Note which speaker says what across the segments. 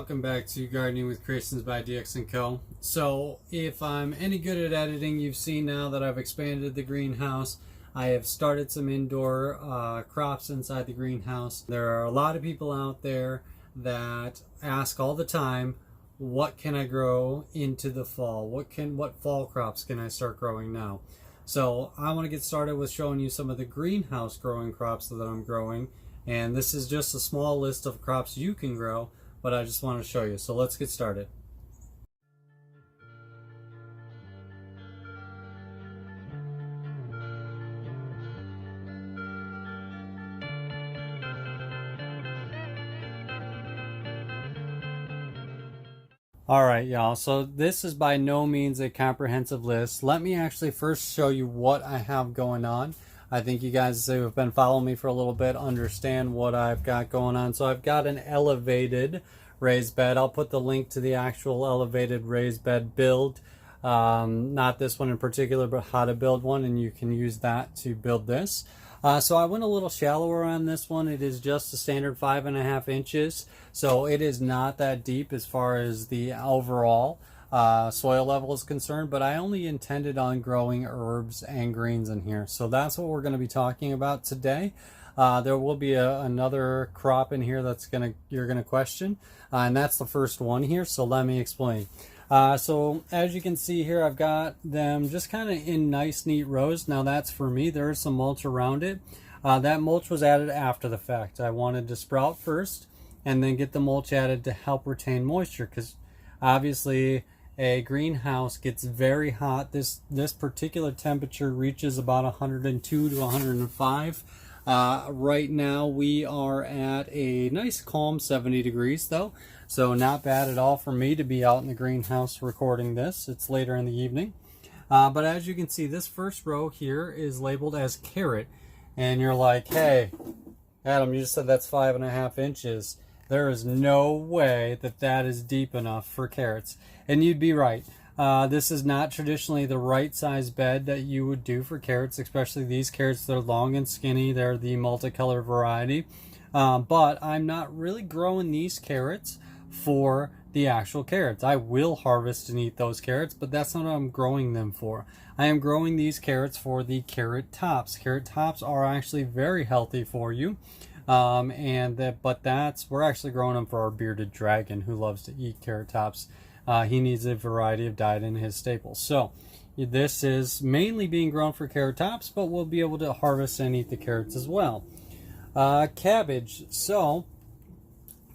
Speaker 1: welcome back to Gardening with Creations by DX & Co. So if I'm any good at editing, you've seen now that I've expanded the greenhouse. I have started some indoor crops inside the greenhouse. There are a lot of people out there that ask all the time, what can I grow into the fall? What fall crops can I start growing now? So I want to get started with showing you some of the greenhouse growing crops that I'm growing. And this is just a small list of crops you can grow, but I just want to show you. So let's get started. Alright y'all, so this is by no means a comprehensive list. Let me actually first show you what I have going on. I think you guys who have been following me for a little bit understand what I've got going on. So I've got an elevated raised bed. I'll put the link to the actual elevated raised bed build. Not this one in particular, but how to build one, and you can use that to build this. So I went a little shallower on this one. It is just a standard 5.5 inches. So it is not that deep as far as the overall soil level is concerned, but I only intended on growing herbs and greens in here. So that's what we're going to be talking about today. There will be another crop in here that's you're gonna question, and that's the first one here. So let me explain. So as you can see here, I've got them just kind of in nice, neat rows. Now that's for me. There is some mulch around it. That mulch was added after the fact. I wanted to sprout first and then get the mulch added to help retain moisture, because obviously a greenhouse gets very hot. This particular temperature reaches about 102 to 105. Right now we are at a nice calm 70 degrees though, so not bad at all for me to be out in the greenhouse recording this. It's later in the evening, but as you can see, this first row here is labeled as carrot, and you're like, hey Adam, you just said that's 5.5 inches. There is no way that that is deep enough for carrots. And you'd be right. This is not traditionally the right size bed that you would do for carrots, especially these carrots. They're long and skinny. They're the multicolor variety. But I'm not really growing these carrots for the actual carrots. I will harvest and eat those carrots, but that's not what I'm growing them for. I am growing these carrots for the carrot tops. Carrot tops are actually very healthy for you. We're actually growing them for our bearded dragon who loves to eat carrot tops. He needs a variety of diet in his staples. So this is mainly being grown for carrot tops, but we'll be able to harvest and eat the carrots as well. Cabbage. So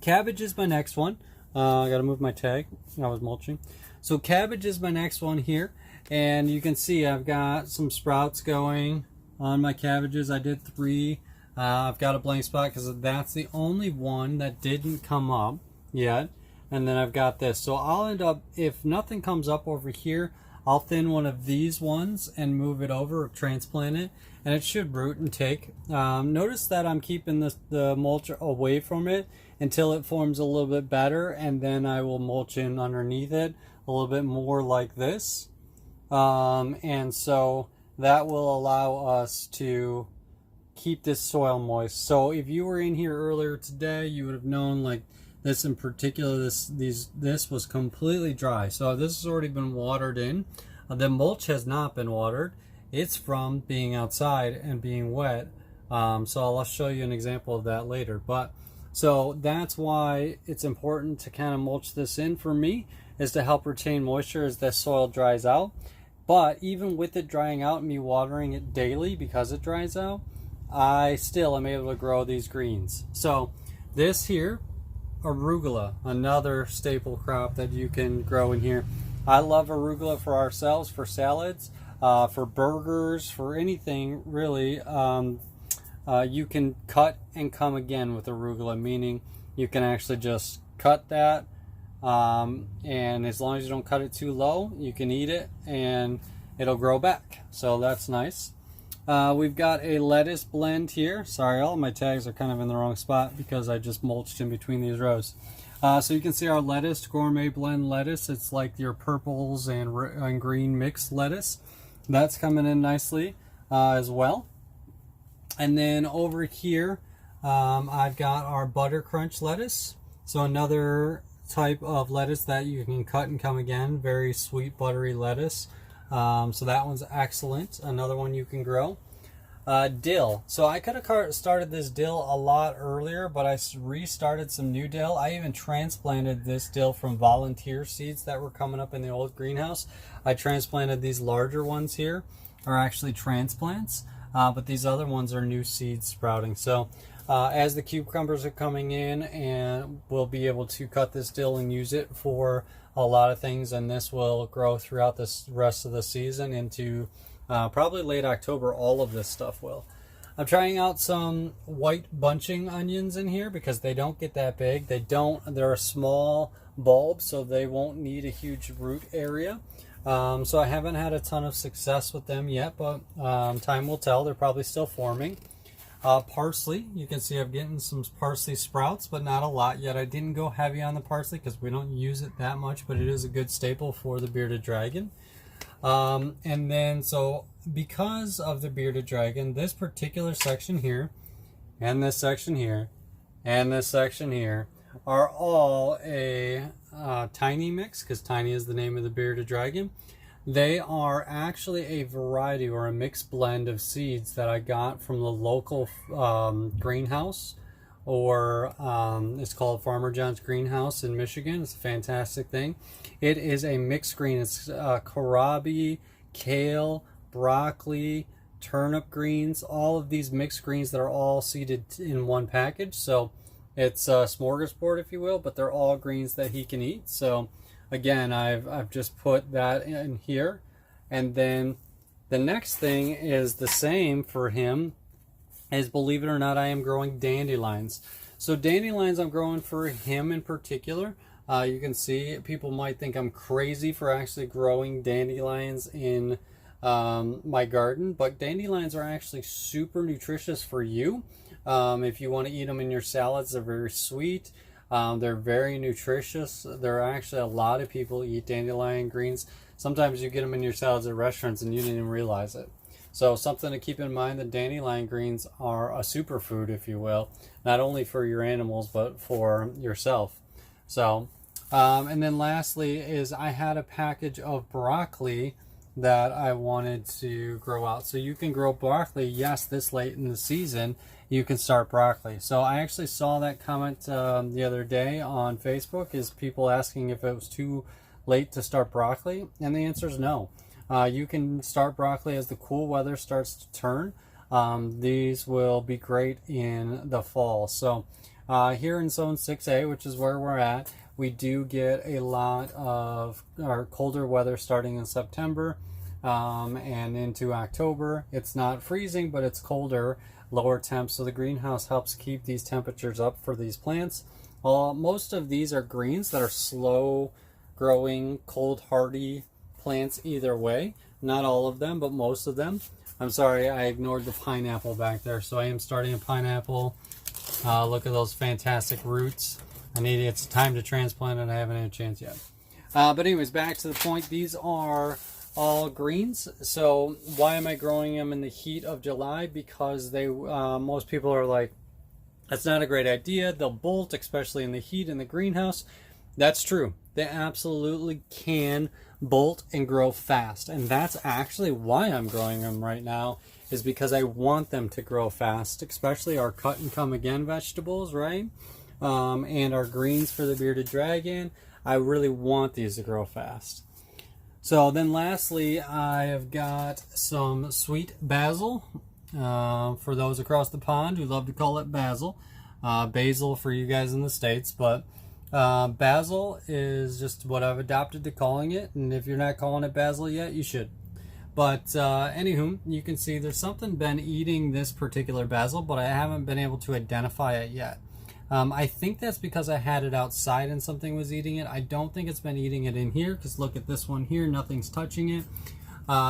Speaker 1: cabbage is my next one. I gotta move my tag. I was mulching. So cabbage is my next one here, and you can see I've got some sprouts going on my cabbages. I did 3. I've got a blank spot because that's the only one that didn't come up yet. And then I've got this. So I'll end up, if nothing comes up over here, I'll thin one of these ones and move it over, or transplant it, and it should root and take. Notice that I'm keeping the mulch away from it until it forms a little bit better, and then I will mulch in underneath it a little bit more like this. And so that will allow us to keep this soil moist. So if you were in here earlier today, you would have known, like this in particular, this was completely dry. So this has already been watered in. The mulch has not been watered. It's from being outside and being wet. So I'll show you an example of that later. But so that's why it's important to kind of mulch this in for me, is to help retain moisture as the soil dries out. But even with it drying out and me watering it daily because it dries out, I still am able to grow these greens. So this here, arugula, another staple crop that you can grow in here. I love arugula for ourselves, for salads, for burgers, for anything really. You can cut and come again with arugula, meaning you can actually just cut that, and as long as you don't cut it too low, you can eat it and it'll grow back. So that's nice. We've got a lettuce blend here. Sorry, all of my tags are kind of in the wrong spot because I just mulched in between these rows. So you can see our lettuce, gourmet blend lettuce. It's like your purples and green mixed lettuce. That's coming in nicely as well. And then over here, I've got our butter crunch lettuce. So another type of lettuce that you can cut and come again. Very sweet, buttery lettuce. So that one's excellent. Another one you can grow. Dill. So I could have started this dill a lot earlier, but I restarted some new dill. I even transplanted this dill from volunteer seeds that were coming up in the old greenhouse. I transplanted these larger ones here, are actually transplants, but these other ones are new seeds sprouting. So as the cucumbers are coming in, and we'll be able to cut this dill and use it for a lot of things, and this will grow throughout the rest of the season into probably late October. All of this stuff will. I'm trying out some white bunching onions in here because they don't get that big. They're a small bulb, so they won't need a huge root area. So I haven't had a ton of success with them yet, but time will tell. They're probably still forming. Parsley, you can see I'm getting some parsley sprouts, but not a lot yet. I didn't go heavy on the parsley because we don't use it that much, but it is a good staple for the bearded dragon. And then, so because of the bearded dragon, this particular section here, and this section here, and this section here are all a tiny mix, because tiny is the name of the bearded dragon. They are actually a variety or a mixed blend of seeds that I got from the local greenhouse, or it's called Farmer John's Greenhouse in Michigan. It's a fantastic thing. It is a mixed green. It's kohlrabi, kale, broccoli, turnip greens, all of these mixed greens that are all seeded in one package. So it's a smorgasbord, if you will, but they're all greens that he can eat. So again, I've just put that in here. And then the next thing is the same for him, is, believe it or not, I am growing dandelions. So dandelions I'm growing for him in particular. You can see people might think I'm crazy for actually growing dandelions in my garden, but dandelions are actually super nutritious for you. If you want to eat them in your salads, they're very sweet. They're very nutritious. There are actually a lot of people eat dandelion greens. Sometimes you get them in your salads at restaurants and you didn't even realize it. So something to keep in mind, that dandelion greens are a superfood, if you will, not only for your animals, but for yourself. So, and then lastly is I had a package of broccoli that I wanted to grow out. So you can grow broccoli, yes, this late in the season, you can start broccoli. So I actually saw that comment the other day on Facebook, is people asking if it was too late to start broccoli, and the answer is no. You can start broccoli as the cool weather starts to turn. These will be great in the fall. So here in Zone 6A, which is where we're at, we do get a lot of our colder weather starting in September and into October. It's not freezing, but it's colder, lower temps. So the greenhouse helps keep these temperatures up for these plants. Most of these are greens that are slow growing, cold hardy plants either way. Not all of them, but most of them. I'm sorry, I ignored the pineapple back there. So I am starting a pineapple. Look at those fantastic roots. It's time to transplant it. I haven't had a chance yet. But anyways, back to the point. These are all greens. So why am I growing them in the heat of July? Because they most people are like, that's not a great idea. They'll bolt, especially in the heat in the greenhouse. That's true. They absolutely can bolt and grow fast. And that's actually why I'm growing them right now, is because I want them to grow fast, especially our cut and come again vegetables, right? And our greens for the bearded dragon. I really want these to grow fast. So then lastly, I have got some sweet basil. For those across the pond who love to call it basil. Basil for you guys in the States, but basil is just what I've adopted to calling it, and if you're not calling it basil yet, you should. But anywho, you can see there's something been eating this particular basil, but I haven't been able to identify it yet. I think that's because I had it outside and something was eating it. I don't think it's been eating it in here, because look at this one here, nothing's touching it.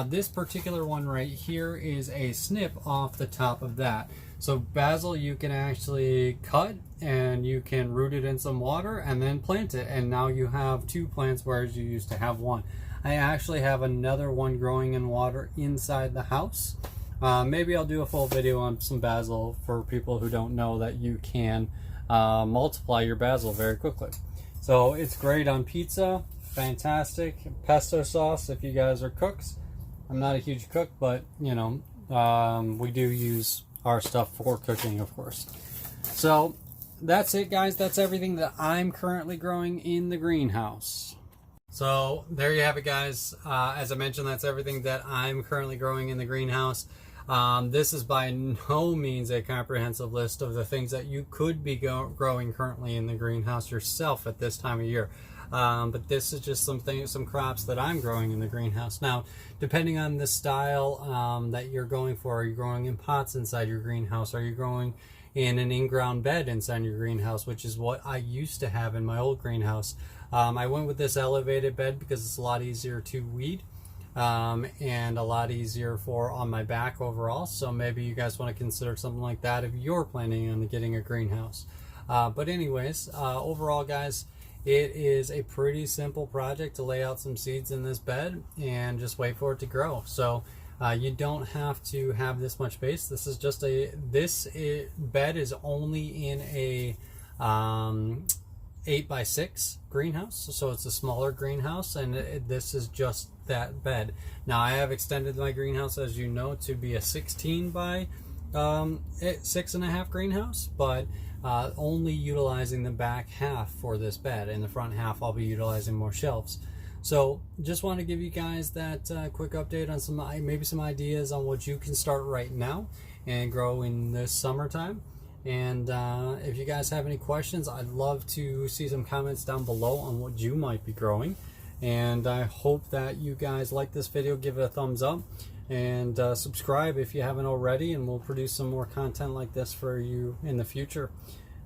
Speaker 1: This particular one right here is a snip off the top of that. So basil you can actually cut and you can root it in some water and then plant it, and now you have two plants whereas you used to have one. I actually have another one growing in water inside the house. Maybe I'll do a full video on some basil for people who don't know that you can multiply your basil very quickly. So it's great on pizza, fantastic. Pesto sauce if you guys are cooks. I'm not a huge cook, but you know, we do use our stuff for cooking, of course. So that's it, guys. That's everything that I'm currently growing in the greenhouse. So there you have it, guys. As I mentioned, that's everything that I'm currently growing in the greenhouse. This is by no means a comprehensive list of the things that you could be growing currently in the greenhouse yourself at this time of year. But this is just some crops that I'm growing in the greenhouse. Now, depending on the style that you're going for, are you growing in pots inside your greenhouse? Are you growing in an in-ground bed inside your greenhouse, which is what I used to have in my old greenhouse? I went with this elevated bed because it's a lot easier to weed and a lot easier for on my back overall. So maybe you guys want to consider something like that if you're planning on getting a greenhouse. But anyways, overall, guys, it is a pretty simple project to lay out some seeds in this bed and just wait for it to grow. So you don't have to have this much space. This is just bed is only in a 8x6 greenhouse, so it's a smaller greenhouse, and this is just that bed. Now I have extended my greenhouse, as you know, to be a 16 by 6.5 greenhouse, but only utilizing the back half for this bed. In the front half I'll be utilizing more shelves. So just want to give you guys that quick update on maybe some ideas on what you can start right now and grow in this summertime. And if you guys have any questions, I'd love to see some comments down below on what you might be growing. And I hope that you guys like this video. Give it a thumbs up and subscribe if you haven't already, and we'll produce some more content like this for you in the future.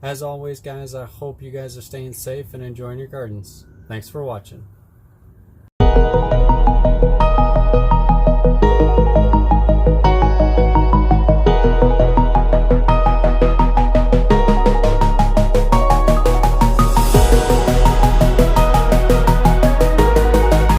Speaker 1: As always, guys, I hope you guys are staying safe and enjoying your gardens. Thanks for watching.